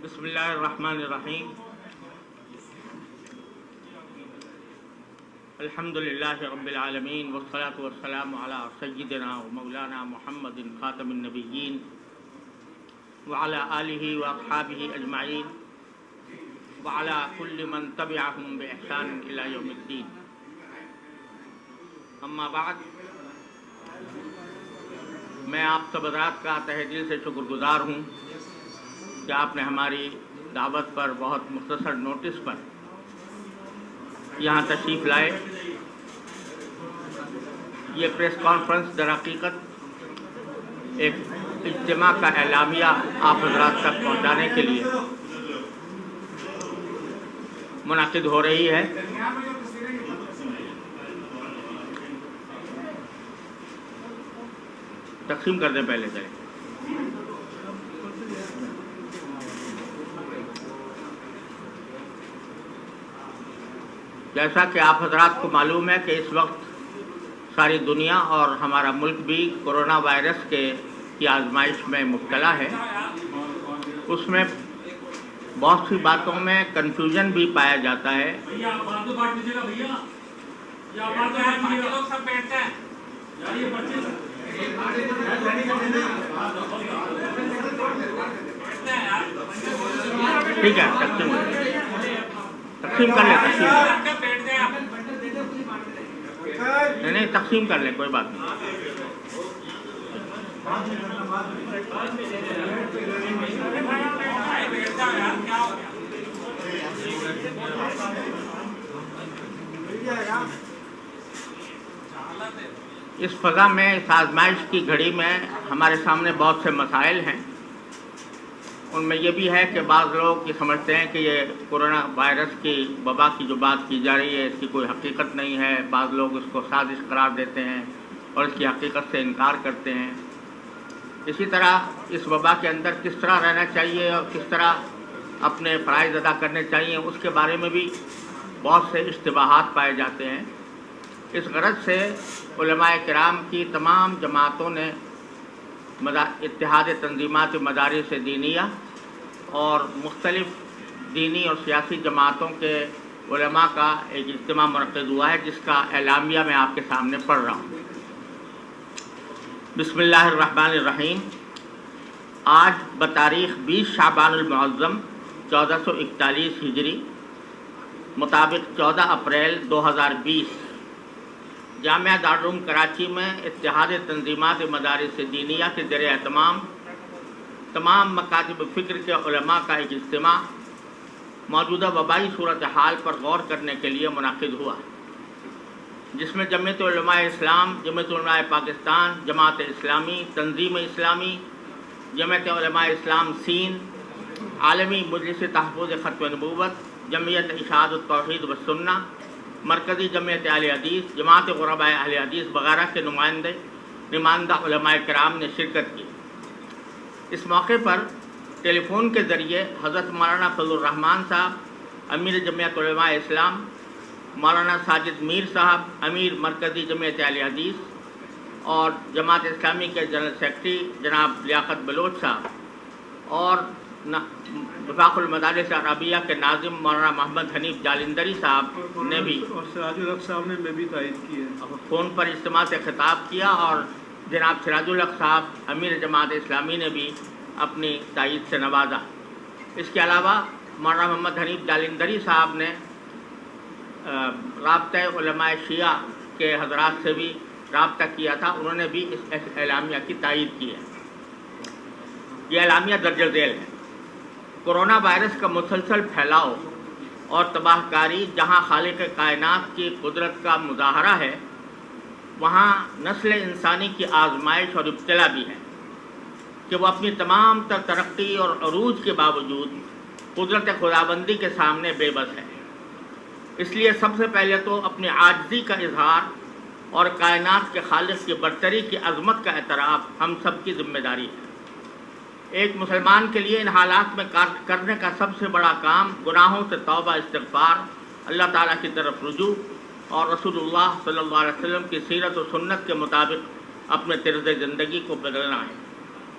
बिस्मिल्लाहिर्रहमानिर्रहीम। अल्हम्दुलिल्लाहि रब्बिल आलमीन वस्सलातु वस्सलामु अला सय्यिदिना व मौलाना मुहम्मदिन खातमिन नबिय्यीन व अला आलिहि व अस्हाबिहि अजमाइन व अला कुल्लि मन तबिअहुम बि इहसान इला यौमिद्दीन। अम्मा बाद, मैं आप सब हज़रात का तहे दिल से शुक्रगुजार हूँ कि आपने हमारी दावत पर बहुत मुख्तसर नोटिस पर यहाँ तशरीफ़ लाए। ये प्रेस कॉन्फ्रेंस दरहकीकत एक इज्तिमा का एलामिया आप हज़रात तक पहुँचाने के लिए मुनाकिद हो रही है। तक़सीम कर दें पहले चले। जैसा कि आप हज़रात को मालूम है कि इस वक्त सारी दुनिया और हमारा मुल्क भी कोरोना वायरस की आजमाइश में मुब्तला है। उसमें बहुत सी बातों में कन्फ्यूजन भी पाया जाता है। ठीक है, तक़सीम कर ले, नहीं तक़सीम कर ले, कोई बात नहीं। इस फ़ज़ा में, इस आजमाइश की घड़ी में हमारे सामने बहुत से मसाइल हैं। उनमें ये भी है कि बाज़ लोग ये समझते हैं कि ये कोरोना वायरस की वबा की जो बात की जा रही है इसकी कोई हकीकत नहीं है। बाज़ लोग इसको साजिश करार देते हैं और इसकी हकीकत से इनकार करते हैं। इसी तरह इस वबा के अंदर किस तरह रहना चाहिए और किस तरह अपने फ़राइज़ अदा करने चाहिए उसके बारे में भी बहुत से इश्तिबाहात पाए जाते हैं। इस गरज से उलमाए किराम की तमाम जमातों ने इत्तेहाद तंजीमात मदारिस दीनिया और मुख्तलिफ़ दीनी और सियासी जमातों के उलमा का एक इज्तिमा मुनक़्क़िद हुआ है, जिसका एलामिया मैं आपके सामने पढ़ रहा हूँ। बिस्मिल्लाहिर्रहमानिर्रहीम। आज बतारीख़ 20 शाबानुल मुअज़्ज़म 1441 हिजरी मुताबिक 14 अप्रैल 2020 जामिया दारुल कराची में इत्तेहाद तंजीमात मदारिस दीनिया के ज़रिए तमाम मकातिब फ़िक्र के उलमा का एक इज्तिमा मौजूदा वबाई सूरत हाल पर गौर करने के लिए मुनाकिद हुआ, जिसमें जमीयत उलमाए इस्लाम, जमीयत उलमाए पाकिस्तान, जमात इस्लामी, तंजीम इस्लामी, जमीयत उलमाए इस्लाम सीन, आलमी मजलिस तहफ़्फ़ुज़ ख़त्म नबूवत, जमीयत इशाअत तौहीद व सुन्ना, मरकज़ी जमीयत अहले हदीस, जमात ग़ुरबाए अहले हदीस वगैरह के नुमाइंदा उलमाए किराम ने शिरकत की। इस मौके पर टेलीफ़ोन के ज़रिए हज़रत मौलाना फज़लुर रहमान साहब, अमीर जमीयत उलमाए इस्लाम, मौलाना साजिद मीर साहब, अमीर मरकज़ी जमीयत अहले हदीस और जमात इस्लामी के जनरल सेक्रेटरी जनाब लियाक़त बलोच साहब और वफ़ाक़ुल मदारिस अरबिया के नाज़िम मौलाना मोहम्मद हनीफ़ जालिंदरी साहब ने भी और सिराजुल हक़ साहब ने भी तायद की है। फ़ोन पर इज्तिमा से खिताब किया और जनाब सिराजुल हक़ साहब अमीर जमात इस्लामी ने भी अपनी तायद से नवाजा। इसके अलावा मौलाना मोहम्मद हनीफ़ जालिंदरी साहब ने राब्ता उलमाए शिया के हज़रात से भी राब्ता किया था, उन्होंने भी इस एलामिया की तायद की है। यह एलामिया दर्ज ज़ैल है। कोरोना वायरस का मुसलसल फैलाव और तबाहकारी जहाँ खालिक कायनात की कुदरत का मुज़ाहरा है, वहाँ नस्ल इंसानी की आजमाइश और इब्तिला भी है कि वह अपनी तमाम तरक्की और अरूज के बावजूद कुदरत खुदाबंदी के सामने बेबस है। इसलिए सबसे पहले तो अपनी आजिज़ी का इजहार और कायनात के खालिक की बरतरी की अज़मत का एतराफ़ हम सब की ज़िम्मेदारी है। एक मुसलमान के लिए इन हालात में करने का सबसे बड़ा काम गुनाहों से तौबा, इस्तिग़फ़ार, अल्लाह ताला की तरफ रुजू और रसूलुल्लाह सल्लल्लाहु अलैहि वसल्लम की सीरत और सुन्नत के मुताबिक अपने तर्ज़ ज़िंदगी को बदलना है।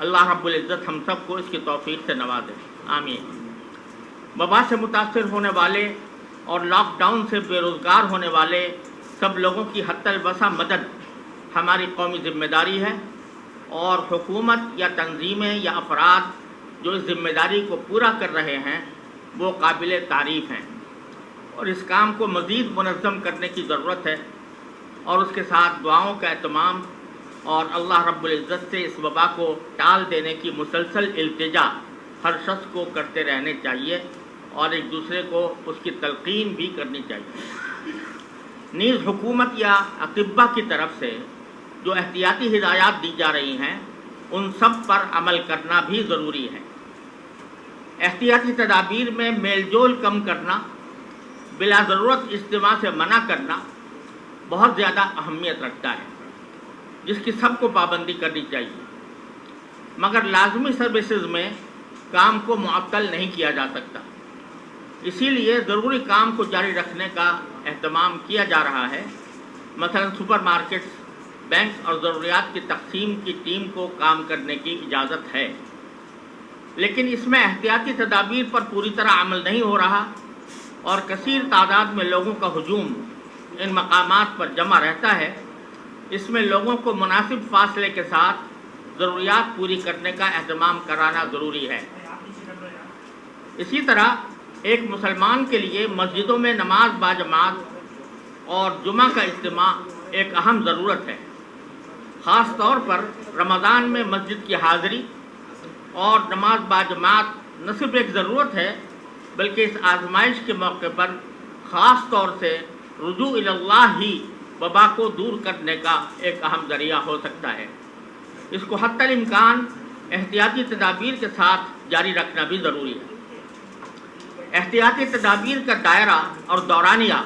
अल्लाह रब्बुल इज़्ज़त हम सब को इसकी तौफ़ीक़ से नवाज़े, आमीन। वबा से मुतासर होने वाले और लॉकडाउन से बेरोज़गार होने वाले सब लोगों की हत्तल वसा मदद हमारी कौमी ज़िम्मेदारी है और हुकूमत या तंजीमें या अफराद जो इस ज़िम्मेदारी को पूरा कर रहे हैं वो काबिल तारीफ़ हैं और इस काम को मज़ीद मुनज़्ज़म करने की ज़रूरत है और उसके साथ दुआओं का एहतमाम और अल्लाह रब्बुल इज़्ज़त से इस वबा को टाल देने की मुसलसल इल्तिजा हर शख्स को करते रहने चाहिए और एक दूसरे को उसकी तलक़ीन भी करनी चाहिए। नीज़ हुकूमत या अतिब्बा की तरफ से जो एहतियाती हिदायत दी जा रही हैं उन सब पर अमल करना भी ज़रूरी है। एहतियाती तदाबीर में मेलजोल कम करना, बिला ज़रूरत इज्तिमा से मना करना बहुत ज़्यादा अहमियत रखता है जिसकी सबको पाबंदी करनी चाहिए, मगर लाजमी सर्विसेज में काम को मुअत्तल नहीं किया जा सकता। इसीलिए ज़रूरी काम को जारी रखने का एहतमाम किया जा रहा है। मसलन सुपरमार्केट्स, बैंक और ज़रूरियात की तक़सीम की टीम को काम करने की इजाज़त है, लेकिन इसमें एहतियाती तदाबीर पर पूरी तरह अमल नहीं हो रहा और कसीर तादाद में लोगों का हुजूम इन मकामात पर जमा रहता है। इसमें लोगों को मुनासिब फासले के साथ ज़रूरियात पूरी करने का एहतमाम कराना ज़रूरी है। इसी तरह एक मुसलमान के लिए मस्जिदों में नमाज बाजमात और जुमा का इज्तिमा एक अहम ज़रूरत है। ख़ास तौर पर रमज़ान में मस्जिद की हाज़िरी और नमाज बाजमात न सिर्फ एक ज़रूरत है बल्कि इस आजमाइश के मौके पर ख़ास तौर से रुजू इल्लाह ही वबा को दूर करने का एक अहम ज़रिया हो सकता है। इसको हत्तल इम्कान एहतियाती तदाबीर के साथ जारी रखना भी ज़रूरी है। एहतियाती तदाबीर का दायरा और दौरानिया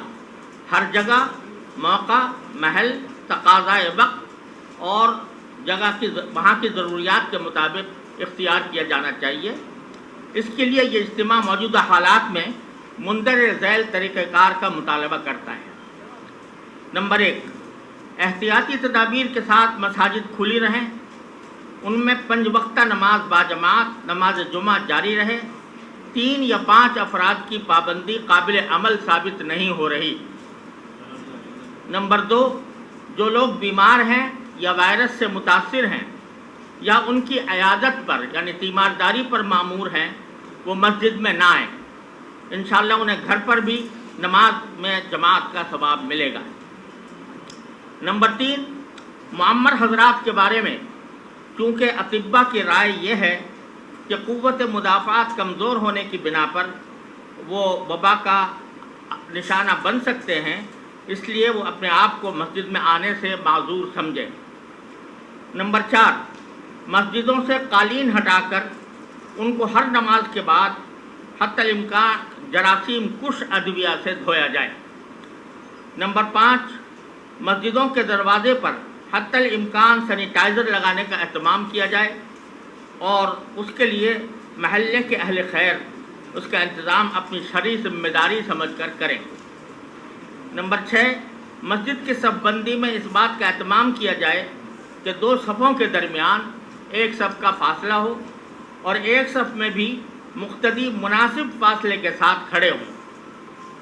हर जगह, मौका, महल, तकाज़ाए वक्त और जगह की वहाँ की ज़रूरियात के मुताबिक इख्तियार किया जाना चाहिए। इसके लिए ये इज्तिमा मौजूदा हालात में मुंदर ज़ैल तरीक़ेकार का मुतालबा करता है। नंबर 1, एहतियाती तदाबीर के साथ मसाजिद खुली रहें, उनमें 5 वक्ता नमाज बाजमात नमाज जुमा जारी रहे। 3 या 5 अफराद की पाबंदी काबिल अमल साबित नहीं हो रही। नंबर 2, जो लोग बीमार हैं या वायरस से मुतासिर हैं या उनकी अयादत पर यानी तीमारदारी पर मामूर हैं वो मस्जिद में ना आएँ। इंशाअल्लाह उन्हें घर पर भी नमाज में जमात का सवाब मिलेगा। नंबर 3, मुअम्मर हजरात के बारे में चूँकि अतिब्बा की राय यह है कि क़ुव्वत मुदाफ़ात कमज़ोर होने की बिना पर वो वबा का निशाना बन सकते हैं, इसलिए वो अपने आप को मस्जिद में आने से माज़ूर समझें। नंबर 4, मस्जिदों से कालीन हटाकर उनको हर नमाज के बाद हत्तल इम्कान जरासीम कुश अदविया से धोया जाए। नंबर 5, मस्जिदों के दरवाज़े पर हत्तल इम्कान सैनिटाइज़र लगाने का एहतमाम किया जाए और उसके लिए महल्ले के अहले खैर उसका इंतज़ाम अपनी शरई जिम्मेदारी समझकर करें। नंबर 6, मस्जिद की सफ़बंदी में इस बात का एहतमाम किया जाए कि 2 सफ़ों के दरमियान एक सफ़ का फासला हो और एक सफ़ में भी मुख्तदी मुनासिब फासले के साथ खड़े हों।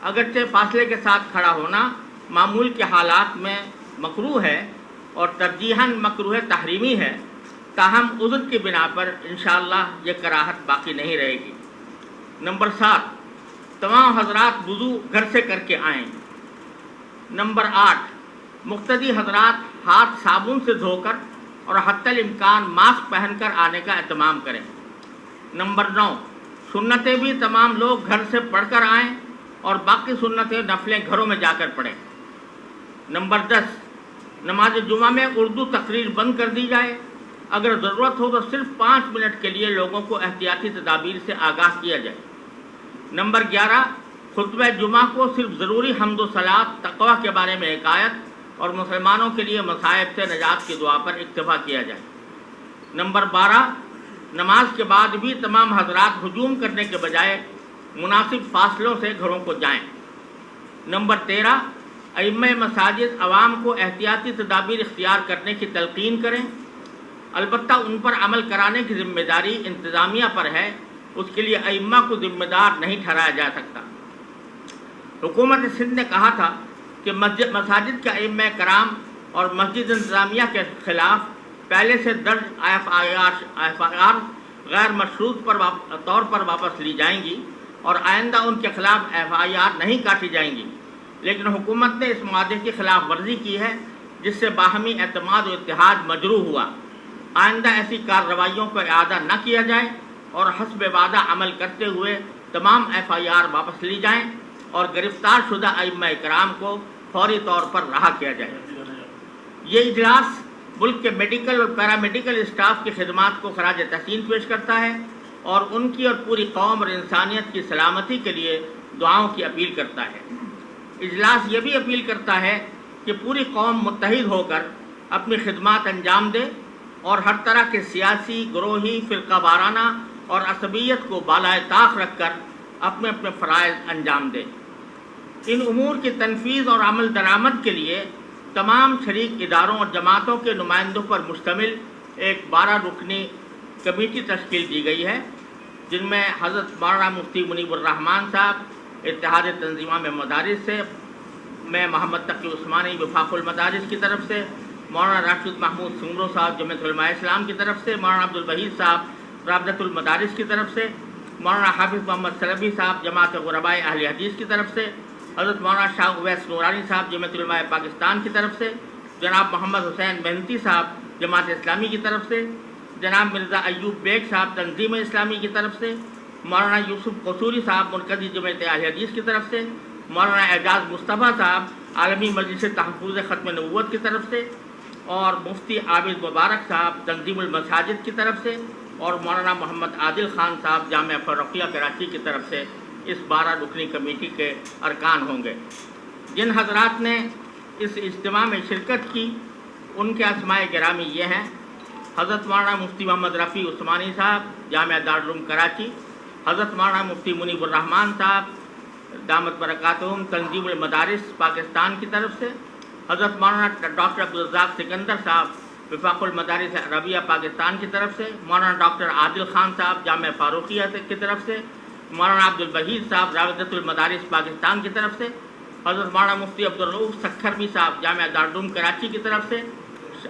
अगरचे फासले के साथ खड़ा होना मामूल के हालात में मकरूह है और तरजीहन मकरूह तहरीमी है, ताहम उज़्र की बिना पर इंशाअल्लाह ये कराहत बाकी नहीं रहेगी। नंबर 7, तमाम हजरात वुज़ू घर से करके आएँ। नंबर 8, मुख्तदी हजरात हाथ साबुन से धोकर और हत्तल इम्कान मास्क पहनकर आने का एहतमाम करें। नंबर 9, सुन्नतें भी तमाम लोग घर से पढ़कर आएँ और बाकी सुन्नतें नफलें घरों में जाकर पढ़ें। नंबर 10, नमाज जुमा में उर्दू तकरीर बंद कर दी जाए। अगर ज़रूरत हो तो सिर्फ 5 मिनट के लिए लोगों को एहतियाती तदाबीर से आगाह किया जाए। नंबर 11, खुतबा जुमा को सिर्फ ज़रूरी हम्दो सलात तक़वा के बारे में हिकायत और मुसलमानों के लिए मसाइब से निजात की दुआ पर इक्तफा किया जाए। नंबर 12, नमाज के बाद भी तमाम हजरात हुजूम करने के बजाय मुनासिब फासलों से घरों को जाएं। नंबर 13, अइम्मे मसाजिद अवाम को एहतियाती तदाबीर इख्तियार करने की तलकीन करें। अलबत्ता उन पर अमल कराने की ज़िम्मेदारी इंतज़ामिया पर है اس کے لیے ائمہ کو ذمہ دار نہیں ٹھہرایا جا سکتا۔ حکومت سندھ نے کہا تھا کہ مساجد کے ائمہ کرام اور مسجد انتظامیہ کے خلاف پہلے سے درج ایف آئی آر غیر مشروط طور پر واپس لی جائیں گی اور آئندہ ان کے خلاف ایف آئی آر نہیں کاٹی جائیں گی، لیکن حکومت نے اس معاہدے کی خلاف ورزی کی ہے جس سے باہمی اعتماد و اتحاد مجروح ہوا۔ آئندہ ایسی کارروائیوں کو اعادہ نہ کیا جائے اور حسب وعدہ عمل کرتے ہوئے تمام ایف آئی آر واپس لی جائیں اور گرفتار شدہ ائمہ کرام کو فوری طور پر رہا کیا جائے۔ یہ اجلاس ملک کے میڈیکل اور پیرامیڈیکل اسٹاف کی خدمات کو خراج تحسین پیش کرتا ہے اور ان کی اور پوری قوم اور انسانیت کی سلامتی کے لیے دعاؤں کی اپیل کرتا ہے۔ اجلاس یہ بھی اپیل کرتا ہے کہ پوری قوم متحد ہو کر اپنی خدمات انجام دے اور ہر طرح کے سیاسی، گروہی، فرقہ وارانہ اور عصبیت کو بالائے طاق رکھ کر اپنے اپنے فرائض انجام دے۔ ان امور کی تنفیذ اور عمل درآمد کے لیے تمام شریک اداروں اور جماعتوں کے نمائندوں پر مشتمل ایک 12 رکنی کمیٹی تشکیل دی گئی ہے، جن میں حضرت مولانا مفتی منیب الرحمان صاحب اتحاد تنظیمہ مدارس سے، میں محمد تقی عثمانی وفاق المدارس کی طرف سے، مولانا راشد محمود سمرو صاحب جمعیت علماء اسلام کی طرف سے، مولانا عبدالوحید صاحب رابطۃ المدارس کی طرف سے، مولانا حافظ محمد سلفی صاحب جماعت غرباء اہل حدیث کی طرف سے، حضرت مولانا شاہ اویس نورانی صاحب جمعیت علماء پاکستان کی طرف سے، جناب محمد حسین مہنتی صاحب جماعت اسلامی کی طرف سے، جناب مرزا ایوب بیگ صاحب تنظیم اسلامی کی طرف سے، مولانا یوسف قصوری صاحب مرکزی جمعیت اہل حدیث کی طرف سے، مولانا اعجاز مصطفیٰ صاحب عالمی مجلس تحفظ ختم نبوت کی طرف سے، اور مفتی عابد مبارک صاحب تنظیم المساجد کی طرف سے، اور مولانا محمد عادل خان صاحب جامعہ فاروقیہ کراچی کی طرف سے اس 12 رکنی کمیٹی کے ارکان ہوں گے۔ جن حضرات نے اس اجتماع میں شرکت کی ان کے اسماء گرامی یہ ہیں: حضرت مولانا مفتی محمد رفیع عثمانی صاحب جامعہ دارالعلوم کراچی، حضرت مولانا مفتی منیب الرحمان صاحب دامت برکاتہم تنظیم المدارس پاکستان کی طرف سے، حضرت مولانا ڈاکٹر عبدالرزاق سکندر صاحب وفاق المدارس عربیہ پاکستان کی طرف سے، مولانا ڈاکٹر عادل خان صاحب جامعہ فاروقیہ کی طرف سے، مولانا عبدالوحید صاحب رابطۃ المدارس پاکستان کی طرف سے، حضرت مولانا مفتی عبدالرؤوف سکھروی صاحب جامعہ دارالعلوم کراچی کی طرف سے،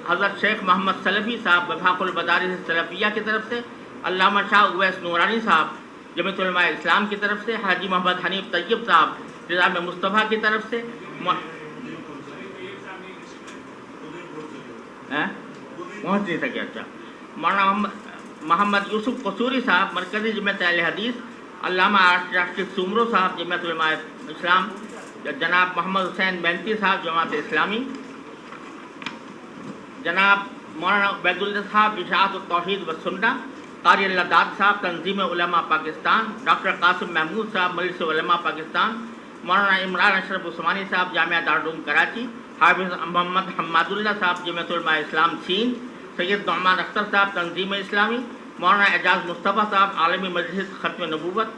حضرت شیخ محمد سلفی صاحب وفاق المدارس سلفیہ کی طرف سے، علامہ شاہ اویس نورانی صاحب جمعیت علماء اسلام کی طرف سے، حاجی محمد حنیف طیب صاحب نظام مصطفیٰ کی طرف سے، پہنچ نہیں سکے، اچھا، مولانا محمد یوسف قصوری صاحب مرکزی جمعیت اہل حدیث، علامہ راشد سمرو صاحب جمعیت علماء اسلام، جناب محمد حسین مہنتی صاحب جماعت اسلامی، جناب مولانا عبید اللہ صاحب اشاعت التوحید والسنہ، قاری اللہ داد صاحب تنظیم علماء پاکستان، ڈاکٹر قاسم محمود صاحب مجلس علماء پاکستان، مولانا عمران اشرف عثمانی صاحب جامعہ دارالعلوم کراچی، حافظ محمد حماد اللہ صاحب جمعیت علماء اسلام چین، سید نعمان اختر صاحب تنظیم اسلامی، مولانا اعجاز مصطفیٰ صاحب عالمی مجلس ختم نبوت،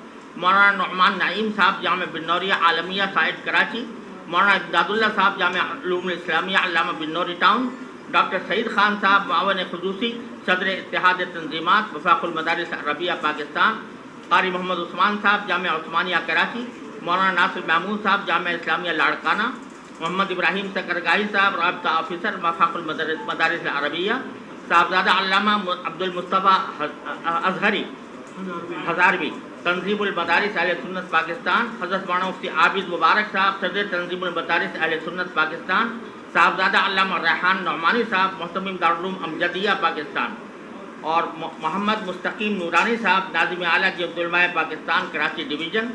مولانا نعمان نعیم صاحب جامعہ بنوریہ عالمیہ سائٹ کراچی، مولانا امداد اللہ صاحب جامعہ علوم اسلامیہ علامہ بنوری ٹاؤن، ڈاکٹر سعید خان صاحب معاون خصوصی صدر اتحاد تنظیمات وفاق المدارس عربیہ پاکستان، قاری محمد عثمان صاحب جامعہ عثمانیہ کراچی، مولانا ناصر محمود صاحب جامعہ اسلامیہ لاڑکانہ، محمد ابراہیم سکرگاہی صاحب رابطہ آفیسر وفاق المدارس عربیہ، صاحبزادہ علامہ عبد المصطفیٰ اظہری ہزاروی تنظیم المدارس اہل سنت پاکستان، حضرت مولانا مفتی عابد مبارک صاحب صدر تنظیم المدارس اہل سنت پاکستان، صاحبزادہ علامہ ریحان نعمانی صاحب محتمم دارالعلوم امجدیہ پاکستان، اور محمد مستقیم نورانی صاحب ناظم اعلیٰ جمعیت علماء پاکستان کراچی ڈویژن،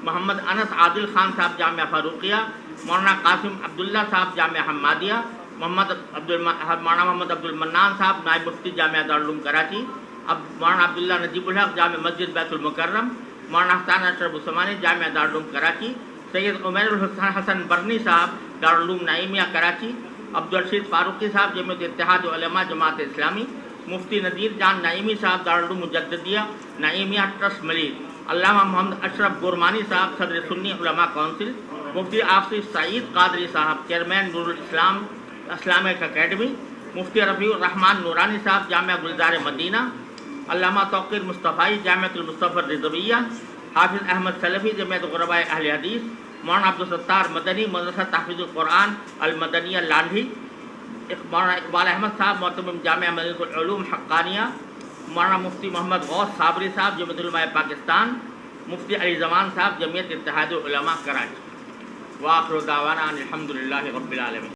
محمد انس عادل خان صاحب جامعہ فاروقیہ، مولانا قاسم عبداللہ صاحب جامعہ حمادیہ، مولانا محمد عبد المنان صاحب نائب مفتی جامعہ دارالعلوم کراچی، مولانا عبداللہ نجیب الحق جامع مسجد بیت المکرم، مولانا حسان اشرف عثمانی جامعہ دارالعلوم کراچی، سید عمیر الحسن برنی صاحب دارالعلوم نعیمیہ کراچی، عبدالرشید فاروقی صاحب جمعیت اتحاد علماء جماعت اسلامی، مفتی نذیر جان نعیمی صاحب دارالعلوم مجددیہ نعیمیہ ٹرسٹ ملید، علامہ محمد اشرف گورمانی صاحب صدر سنی علماء کونسل، مفتی آصف سعید قادری صاحب چیئرمین نور الاسلام اسلامک اکیڈمی، مفتی رفیع الرحمان نورانی صاحب جامعہ گلزار مدینہ، علامہ توقیر مصطفی جامعۃ المصطفی الرضویہ، حافظ احمد سلفی جمعیت غرباء اہل حدیث، مولانا عبدالستار مدنی مدرسہ تحفیظ القرآن المدنیہ لاندھی، مولانا اقبال احمد صاحب معتمم جامعہ مدینہ العلوم حقانیہ، مولانا مفتی محمد غوث صابری صاحب جمعیت علماء پاکستان، مفتی علی زمان صاحب جمعیت اتحاد العلماء کراچی۔ وآخر دعوانا ان الحمد للہ رب العالمین۔